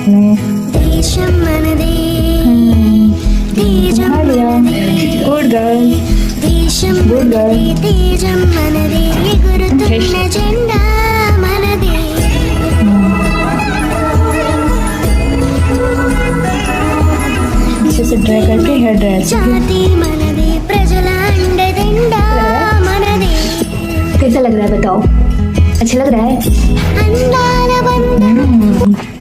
దేశం మనదే తేజం మనదే గుడ్ గర్ల్. దేశం Good girl. మనదే తేజం మనదే ఎగురుతున్న జెండా మనదే जैसे ड्राई करके हेयर ड्रायर से జాతి మనదే ప్రజల అండదండ మనదే कैसा लग रहा है बताओ? अच्छा लग रहा है?